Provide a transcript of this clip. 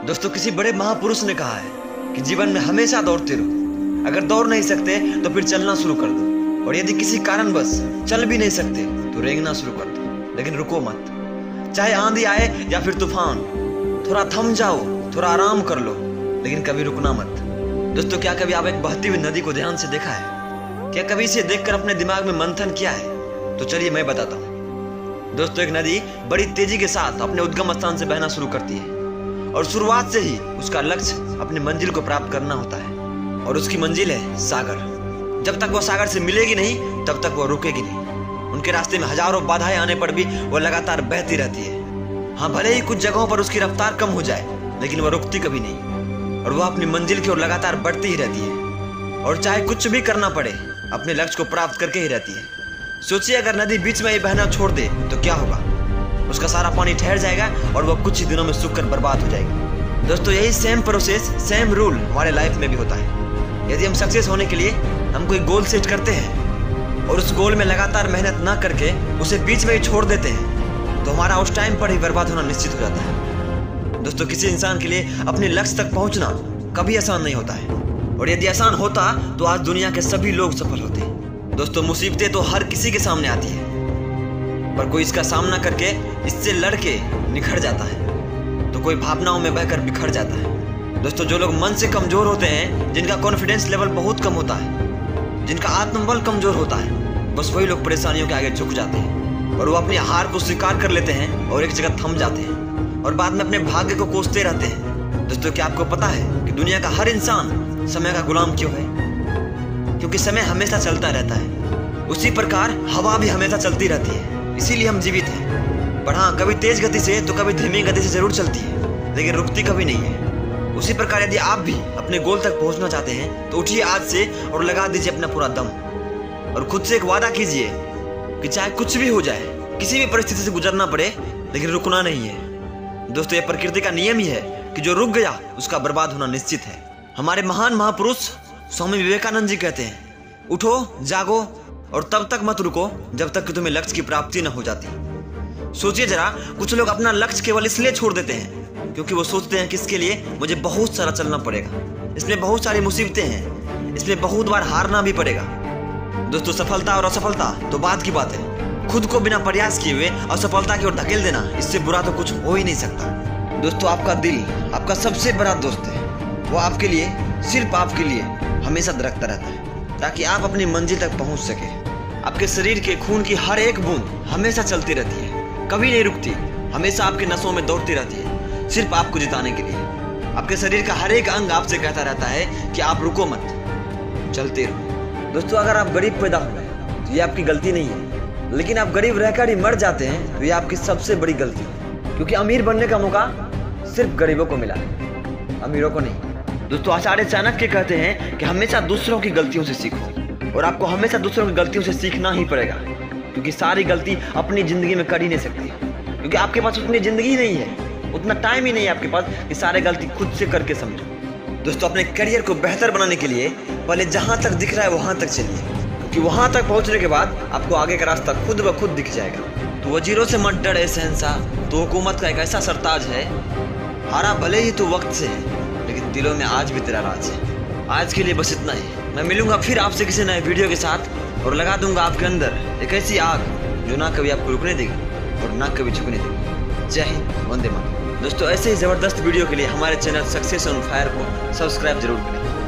दोस्तों, किसी बड़े महापुरुष ने कहा है कि जीवन में हमेशा दौड़ते रहो। अगर दौड़ नहीं सकते तो फिर चलना शुरू कर दो, और यदि किसी कारणवश चल भी नहीं सकते तो रेंगना शुरू कर दो, लेकिन रुको मत। चाहे आंधी आए या फिर तूफान, थोड़ा थम जाओ, थोड़ा आराम कर लो, लेकिन कभी रुकना मत। दोस्तों, क्या कभी आप एक बहती हुई नदी को ध्यान से देखा है? क्या कभी इसे देखकर अपने दिमाग में मंथन किया है? तो चलिए मैं बताता हूँ। दोस्तों, एक नदी बड़ी तेजी के साथ अपने उद्गम स्थान से बहना शुरू करती है, और शुरुआत से ही उसका लक्ष्य अपनी मंजिल को प्राप्त करना होता है, और उसकी मंजिल है सागर। जब तक वो सागर से मिलेगी नहीं तब तक वो रुकेगी नहीं। उनके रास्ते में हजारों बाधाएं आने पर भी वो लगातार बहती रहती है। हाँ, भले ही कुछ जगहों पर उसकी रफ्तार कम हो जाए, लेकिन वो रुकती कभी नहीं, और वो अपनी मंजिल की ओर लगातार बढ़ती ही रहती है, और चाहे कुछ भी करना पड़े अपने लक्ष्य को प्राप्त करके ही रहती है। सोचिए, अगर नदी बीच में ही बहना छोड़ दे तो क्या होगा? उसका सारा पानी ठहर जाएगा और वो कुछ ही दिनों में सूख कर बर्बाद हो जाएगी। दोस्तों, यही सेम प्रोसेस, सेम रूल हमारे लाइफ में भी होता है। यदि हम सक्सेस होने के लिए हम कोई गोल सेट करते हैं और उस गोल में लगातार मेहनत ना करके उसे बीच में ही छोड़ देते हैं, तो हमारा उस टाइम पर ही बर्बाद होना निश्चित हो जाता है। दोस्तों, किसी इंसान के लिए अपने लक्ष्य तक पहुंचना कभी आसान नहीं होता है, और यदि आसान होता तो आज दुनिया के सभी लोग सफल होते। दोस्तों, मुसीबतें तो हर किसी के सामने आती है, पर कोई इसका सामना करके इससे लड़के निखर जाता है, तो कोई भावनाओं में बहकर बिखर जाता है। दोस्तों, जो लोग मन से कमजोर होते हैं, जिनका कॉन्फिडेंस लेवल बहुत कम होता है, जिनका आत्मबल कमजोर होता है, बस वही लोग परेशानियों के आगे झुक जाते हैं, और वो अपनी हार को स्वीकार कर लेते हैं और एक जगह थम जाते हैं, और बाद में अपने भाग्य को कोसते रहते हैं। दोस्तों, क्या आपको पता है कि दुनिया का हर इंसान समय का गुलाम क्यों है? क्योंकि समय हमेशा चलता रहता है। उसी प्रकार हवा भी हमेशा चलती रहती है, इसीलिए हम जीवित हैं। पर हाँ, कभी तेज गति से तो कभी धीमी गति से जरूर चलती है, लेकिन रुकती कभी नहीं है। उसी प्रकार यदि आप भी अपने गोल तक पहुंचना चाहते हैं तो उठिए आज से और लगा दीजिए अपना पूरा दम, और खुद से एक वादा कीजिए कि चाहे कुछ भी हो जाए, किसी भी परिस्थिति से गुजरना पड़े, लेकिन रुकना नहीं है। दोस्तों, ये प्रकृति का नियम ही है कि जो रुक गया उसका बर्बाद होना निश्चित है। हमारे महान महापुरुष स्वामी विवेकानंद जी कहते हैं, उठो, जागो और तब तक मत रुको जब तक कि तुम्हें लक्ष्य की प्राप्ति न हो जाती। सोचिए जरा, कुछ लोग अपना लक्ष्य केवल इसलिए छोड़ देते हैं क्योंकि वो सोचते हैं कि इसके लिए मुझे बहुत सारा चलना पड़ेगा, इसमें बहुत सारी मुसीबतें हैं, इसमें बहुत बार हारना भी पड़ेगा। दोस्तों, सफलता और असफलता तो बात की बात है, खुद को बिना प्रयास किए हुए असफलता की ओर धकेल देना, इससे बुरा तो कुछ हो ही नहीं सकता। दोस्तों, आपका दिल आपका सबसे बड़ा दोस्त है। वो आपके लिए, सिर्फ आपके लिए हमेशा धड़कता रहता है ताकि आप अपनी मंजिल तक पहुंच सके। आपके शरीर के खून की हर एक बूंद हमेशा चलती रहती है, कभी नहीं रुकती, हमेशा आपके नसों में दौड़ती रहती है, सिर्फ आपको जिताने के लिए। आपके शरीर का हर एक अंग आपसे कहता रहता है कि आप रुको मत, चलते रहो। दोस्तों, अगर आप गरीब पैदा हुए तो ये आपकी गलती नहीं है, लेकिन आप गरीब रहकर ही मर जाते हैं तो ये आपकी सबसे बड़ी गलती है, क्योंकि अमीर बनने का मौका सिर्फ गरीबों को मिला, अमीरों को नहीं। दोस्तों, आचार्य चाणक्य कहते हैं कि हमेशा दूसरों की गलतियों से सीखो, और आपको हमेशा दूसरों की गलतियों से सीखना ही पड़ेगा, क्योंकि सारी गलती अपनी जिंदगी में कर ही नहीं सकती, क्योंकि आपके पास उतनी जिंदगी नहीं है, उतना टाइम ही नहीं है आपके पास कि सारे गलती खुद से करके समझो। दोस्तों, अपने करियर को बेहतर बनाने के लिए पहले जहां तक दिख रहा है वहां तक चलिए, क्योंकि वहां तक पहुंचने के बाद आपको आगे का रास्ता खुद ब खुद दिख जाएगा। तो वजीरों से मत डर ए शहंशाह, तो हुकूमत का एक ऐसा सरताज है, हारा भले ही तो वक्त से है, लेकिन दिलों में आज भी तेरा राज है। आज के लिए बस इतना ही। मैं मिलूंगा फिर आपसे किसी नए वीडियो के साथ, और लगा दूंगा आपके अंदर एक ऐसी आग जो ना कभी आपको रुकने देगी और ना कभी झुकने देगी। जय हिंद, वंदे मातरम। दोस्तों, ऐसे ही जबरदस्त वीडियो के लिए हमारे चैनल सक्सेस ऑन फायर को सब्सक्राइब जरूर करें।